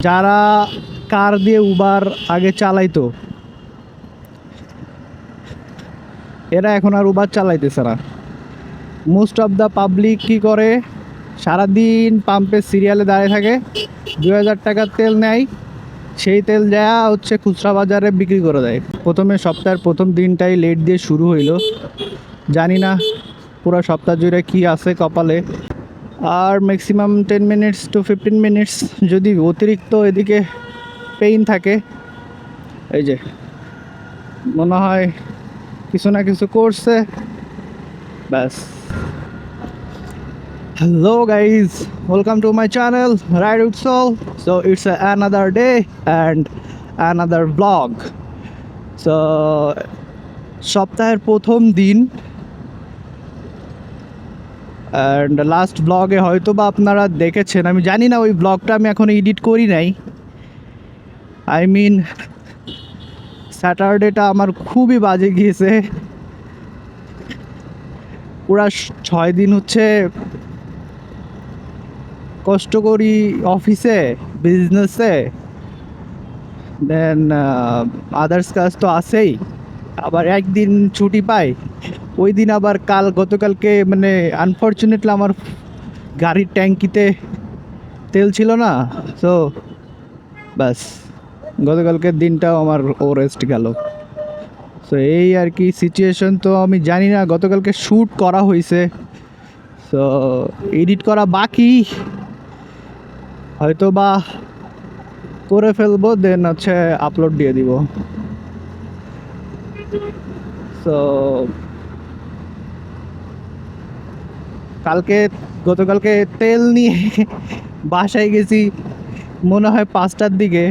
যারা কার দিয়ে উবার আগে চালাইতো এরা এখন আর উবার চালাইতেছে না। মোস্ট অফ দ্য পাবলিক কি করে, সারাদিন পাম্পের সিরিয়ালে দাঁড়িয়ে থাকে, 2000 টাকার তেল নেয়, সেই তেল দেয়া হচ্ছে খুচরা বাজারে বিক্রি করে দেয়। প্রথমে সপ্তাহের প্রথম দিনটাই লেট দিয়ে শুরু হইলো, জানি না পুরো সপ্তাহ জুড়ে কি আছে কপালে। আর ম্যাক্সিমাম 10 মিনিটস টু 15 মিনিটস যদি অতিরিক্ত এদিকে পেইন থাকে, এই যে মনে হয় কিছু না কিছু করছে, ব্যাস। Hello guys, welcome to my channel Ride with Soul. So it's another day and another vlog. So সপ্তাহের প্রথম দিন অ্যান্ড লাস্ট ব্লগে হয়তো বা আপনারা দেখেছেন, আমি জানি না, ওই ব্লগটা আমি এখনো এডিট করি নাই। আই মিন স্যাটারডেটা আমার খুবই বাজে গিয়েছে। পুরা 6 দিন হচ্ছে কষ্ট করি অফিসে, বিজনেসে, দেন আদার্স কাজ তো আছেই, আবার একদিন ছুটি পাই। ওই দিন আবার গতকালকে মানে আনফর্চুনেটলি আমার গাড়ির ট্যাঙ্কিতে তেল ছিল না, সো ব্যাস গতকালকের দিনটাও আমার রেস্ট গেল। সো এই আর কি সিচুয়েশন। তো আমি জানি না, গতকালকে শ্যুট করা হয়েছে, সো এডিট করা বাকি, হয়তো বা করে ফেলবো, দেন হচ্ছে আপলোড দিয়ে দিব। সো গতকালকে তেল নিয়ে বাসায় গেছি মনে হয় 5টার দিকে।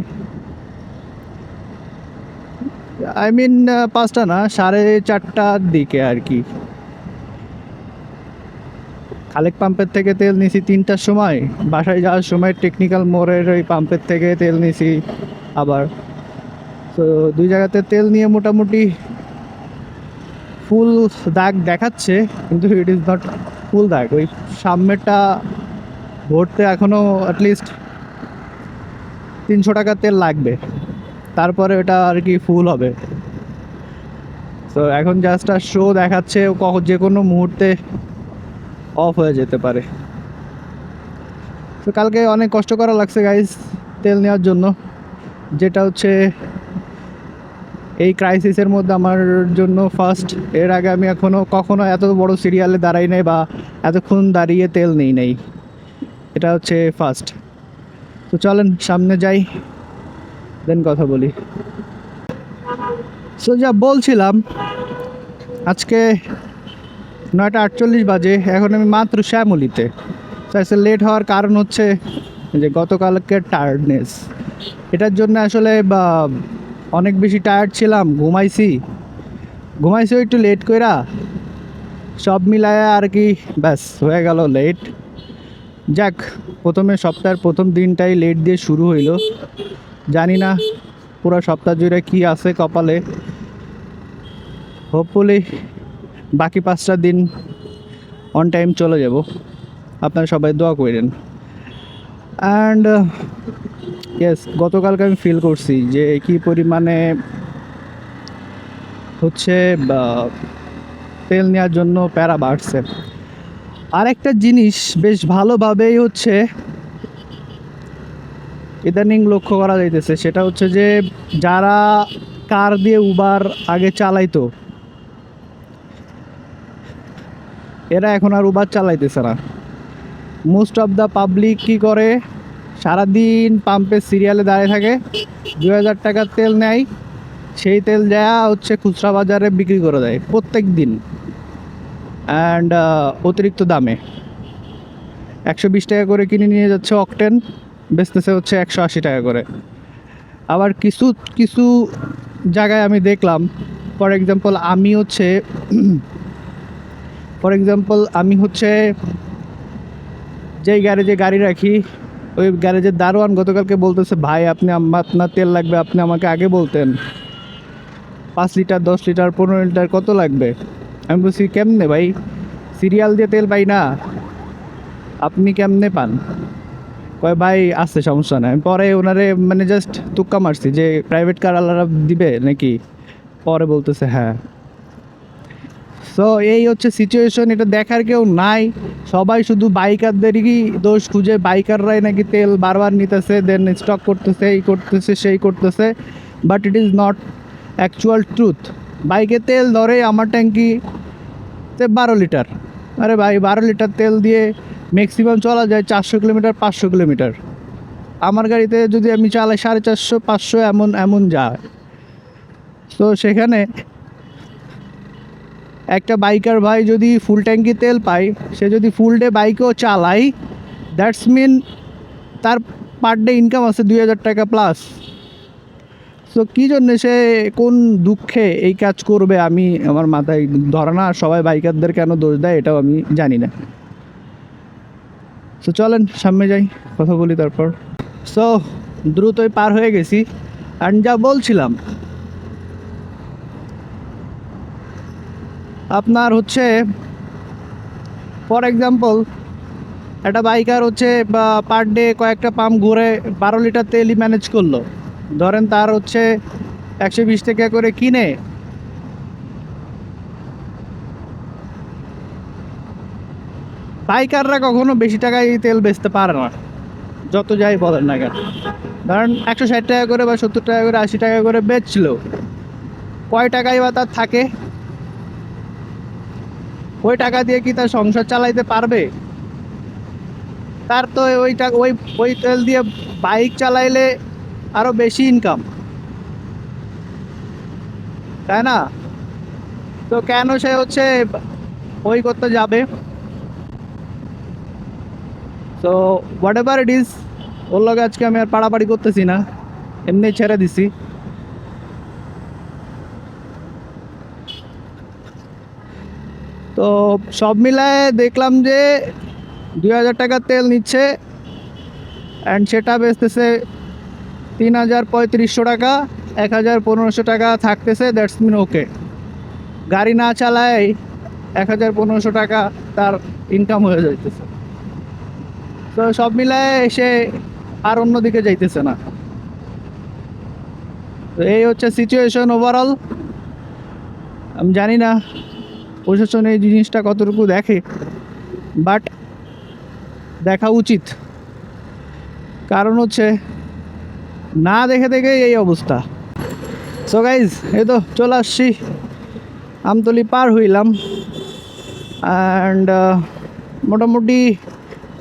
আই মিন 5টা না, 4:30টার দিকে আর কি। খালেক পাম্পের থেকে তেল নিছি 3টার সময়, বাসায় যাওয়ার সময় টেকনিক্যাল মোড়ের ওই পাম্পের থেকে তেল নিছি আবার। তো 2 জায়গাতে তেল নিয়ে মোটামুটি ফুল দাগ দেখাচ্ছে, কিন্তু ইট ইজ নট ফুল দাগ। ওই সামনেরটা ভরতে এখনও অ্যাটলিস্ট 300 টাকা তেল লাগবে, তারপরে ওটা আর কি ফুল হবে। তো এখন জাস্ট আর শো দেখাচ্ছে, যে কোনো মুহূর্তে অফ হয়ে যেতে পারে। তো কালকে অনেক কষ্ট করা লাগছে গাইজ তেল নেওয়ার জন্য, যেটা হচ্ছে এই ক্রাইসিসের মধ্যে আমার জন্য ফার্স্ট। এর আগে আমি কখনো এত বড় সিরিয়ালে দাঁড়াই নাই বা এতক্ষণ দাঁড়িয়ে তেল নেই নাই, এটা হচ্ছে ফার্স্ট। তো চলেন সামনে যাই, দেন কথা বলি। সো যা বলছিলাম, আজকে 9:48 বাজে, এখন আমি মাত্র শ্যামলিতে। তো লেট হওয়ার কারণ হচ্ছে যে গতকালকের টায়ার্ডনেস, এটার জন্য আসলে অনেক বেশি টায়ার্ড ছিলাম, ঘুমাইছি একটু লেট কইরা, সব মিলায় আর কি, ব্যাস হয়ে গেল লেট। যাক, সপ্তাহের প্রথম দিনটাই লেট দিয়ে শুরু হইলো, জানি না পুরো সপ্তাহ জুড়ে কি আছে কপালে। হোপফুলি বাকি 5টা দিন অন টাইম চলে যাব, আপনারা সবাই দোয়া করেন। অ্যান্ড ইয়েস, গতকালকে আমি ফিল করছি যে কি পরিমাণে হচ্ছে তেল নেওয়ার জন্য প্যারা বাড়ছে। আরেকটা জিনিস বেশ ভালোভাবেই হচ্ছে ইদানিং লক্ষ্য করা যাইতেছে, সেটা হচ্ছে যে যারা কার দিয়ে উবার আগে চালাইতো এরা এখন আর উবার চালাইতেছে না। মোস্ট অফ দ্য পাবলিক কি করে, সারাদিন পাম্পের সিরিয়ালে দাঁড়িয়ে থাকে, 2000 টাকার তেল নেয়, সেই তেল দেয়া হচ্ছে খুচরা বাজারে বিক্রি করে দেয় প্রত্যেক দিন, অ্যান্ড অতিরিক্ত দামে 120 টাকা করে কিনে নিয়ে যাচ্ছে অকটেন, বেচতেছে হচ্ছে 180 টাকা করে। আবার কিছু কিছু জায়গায় আমি দেখলাম, ফর এক্সাম্পল আমি হচ্ছে যেই গ্যারেজে গাড়ি রাখি, ওই গ্যারেজের দারোয়ান গতকালকে বলতেছে, ভাই আপনি আপনার তেল লাগবে, আপনি আমাকে আগে বলতেন, 5 লিটার 10 লিটার 15 লিটার কত লাগবে। আমি বলছি, কেমনে ভাই, সিরিয়াল দিয়ে তেল পাই না, আপনি কেমনে পান? কয় ভাই আসছে, সমস্যা নাই। আমি পরে ওনারে মানে জাস্ট তুক্কা মারছি যে প্রাইভেট কার আলাদা দিবে নাকি, পরে বলতেছে হ্যাঁ। সো এই হচ্ছে সিচুয়েশন, এটা দেখার কেউ নাই। সবাই শুধু বাইকারদেরই দোষ খুঁজে, বাইকাররাই নাকি তেল বারবার নিতেছে, দেন স্টক করতেছে, এই করতেছে সেই করতেছে, but it is not actual truth. বাইকে তেল ধরে আমার ট্যাঙ্কিতে 12 লিটার। আরে ভাই, 12 লিটার তেল দিয়ে ম্যাক্সিমাম চলা যায় 400 কিলোমিটার, 500 কিলোমিটার। আমার গাড়িতে যদি আমি চালাই 450, 500 এমন এমন যায়। তো সেখানে একটা বাইকার ভাই যদি ফুল ট্যাঙ্কি তেল পায়, সে যদি ফুল ডে বাইকও চালায়, দ্যাটস মিন তার পার ডে ইনকাম আছে 2000 টাকা প্লাস। সো কী জন্যে সে, কোন দুঃখে এই কাজ করবে, আমি আমার মাথায় ধরে না। সবাই বাইকারদের কেন দোষ দেয় এটাও আমি জানি না। সো চলেন সামনে যাই, কথা বলি তারপর। সো দ্রুতই পার হয়ে গেছি। অ্যান্ড যা বলছিলাম, আপনার হচ্ছে ফর এক্সাম্পল একটা বাইকার হচ্ছে বা পার ডে কয়েকটা পাম্প ঘুরে 12 লিটার তেলই ম্যানেজ করলো। ধরেন তার হচ্ছে 120 টাকা করে কিনে বাইকাররা কখনো বেশি টাকায় তেল বেচতে পারে না, যত যাই বলেন না কেন। ধরেন 160 টাকা করে বা 70 টাকা করে, 80 টাকা করে বেচছিল, কয় টাকাই বা তার থাকে? ওই টাকা দিয়ে কি তার সংসার চালাইতে পারবে? তার তো ওই ওই তেল দিয়ে বাইক চালাইলে আরো বেশি ইনকাম, তাই না? তো কেন সে হচ্ছে ওই করতে যাবে? তো হোয়াট এভার ইট ইজ, ওর লগে আজকে আমি আর পাড়াপাড়ি করতেছি না, এমনি ছেড়ে দিছি। তো সব মিলায় দেখলাম যে 2000 টাকার তেল নিচ্ছে, অ্যান্ড সেটা বেচতেছে 3300 টাকা, 1500 টাকা থাকতেছে। দ্যাটস মিন ওকে, গাড়ি না চালায় 1500 টাকা তার ইনকাম হয়ে যাইতেছে। তো সব মিলায় সে আর অন্যদিকে যাইতেছে না। তো এই হচ্ছে সিচুয়েশন ওভারঅল। আমি জানি না প্রশাসন এই জিনিসটা কতটুকু দেখে, বাট দেখা উচিত। কারণ হচ্ছে না দেখে দেখে এই অবস্থা। সো গাইজ, এই তো চলে আসছি, আমতলি পার হইলাম। অ্যান্ড মোটামুটি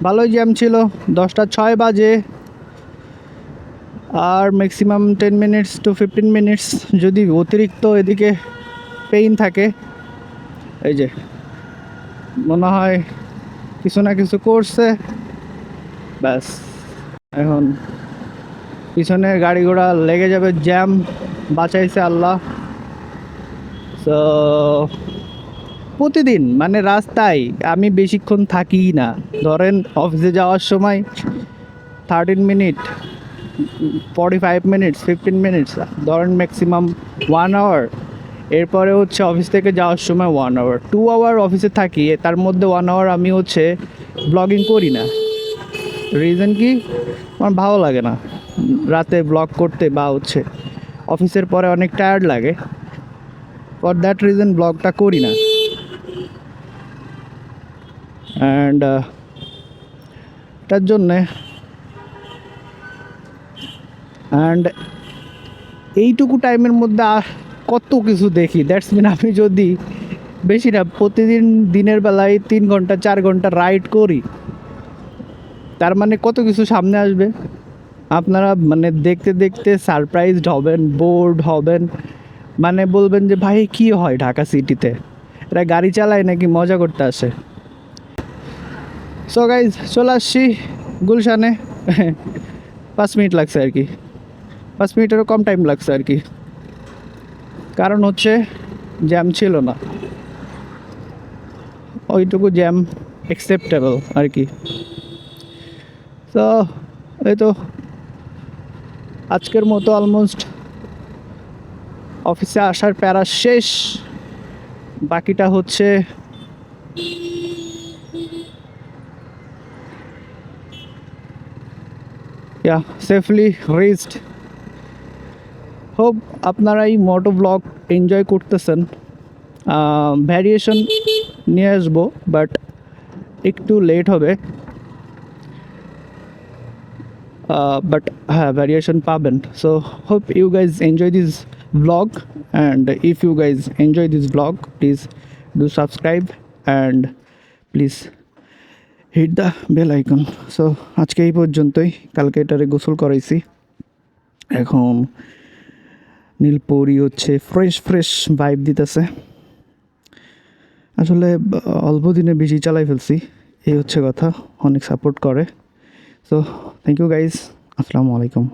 ভালোই জ্যাম ছিল, 10টা 6 বাজে। আর ম্যাক্সিমাম 10 মিনিটস টু 15 মিনিটস যদি অতিরিক্ত এদিকে পেইন থাকে। এই যে মনে হয় কিছু না কিছু করছে, ব্যাস এখন পিছনে গাড়ি ঘোড়া লেগে যাবে, জ্যাম বাঁচাইছে আল্লাহ। তো প্রতিদিন মানে রাস্তায় আমি বেশিক্ষণ থাকি না। ধরেন অফিসে যাওয়ার সময় 13 মিনিট, 45 মিনিটস, 15 মিনিটস, ধরেন ম্যাক্সিমাম 1 আওয়ার। এরপরে হচ্ছে অফিস থেকে যাওয়ার সময় 1 আওয়ার, 2 আওয়ার অফিসে থাকি, তার মধ্যে 1 আওয়ার আমি হচ্ছে ব্লগিং করি না। রিজন কি? আমার ভালো লাগে না রাতে ব্লগ করতে, বা হচ্ছে অফিসের পরে অনেক টায়ার্ড লাগে। ফর দ্যাট রিজন ব্লগটা করি না। অ্যান্ড এটার জন্যে অ্যান্ড এইটুকু টাইমের মধ্যে কত কিছু দেখি। দ্যাটস মিন আমি যদি বেশি না, প্রতিদিন দিনের বেলায় 3 ঘন্টা 4 ঘন্টা রাইড করি, তার মানে কত কিছু সামনে আসবে। আপনারা মানে দেখতে দেখতে সারপ্রাইজড হবেন, বোর্ড হবেন, মানে বলবেন যে ভাই কি হয় ঢাকা সিটিতে, এরা গাড়ি চালায় নাকি মজা করতে আসে। সো গাইজ, চলে আসছি গুলশানে। 5 মিনিট লাগছে আর কি, 5 মিনিটেরও কম টাইম লাগছে আর কি। কারণ হচ্ছে জ্যাম ছিল না, ওইটুকু জ্যাম অ্যাকসেপ্টেবল আর কি। তো এই তো আজকের মতো অলমোস্ট অফিসে আসার প্যারা শেষ। বাকিটা হচ্ছে সেফলি রিচড। হোপ আপনারা এই মোটো ব্লগ এনজয় করতেছেন। ভ্যারিয়েশন নিয়ে আসবো, বাট একটু লেট হবে, বাট হ্যাঁ ভ্যারিয়েশন পাবেন। So hope you guys enjoy this blog, and if you guys enjoy this blog please do subscribe and please hit the bell icon. So আজকে এই পর্যন্তই। কালকে এটারে গোসল করাইছি, এখন নীলপরি হচ্ছে ফ্রেশ ফ্রেশ ভাইব দিতেছে। আসলে অল্প দিনে বেশি চালাই ফেলছি, এই হচ্ছে কথা। অনেক সাপোর্ট করে। সো থ্যাংক ইউ গাইজ, আসসালামু আলাইকুম।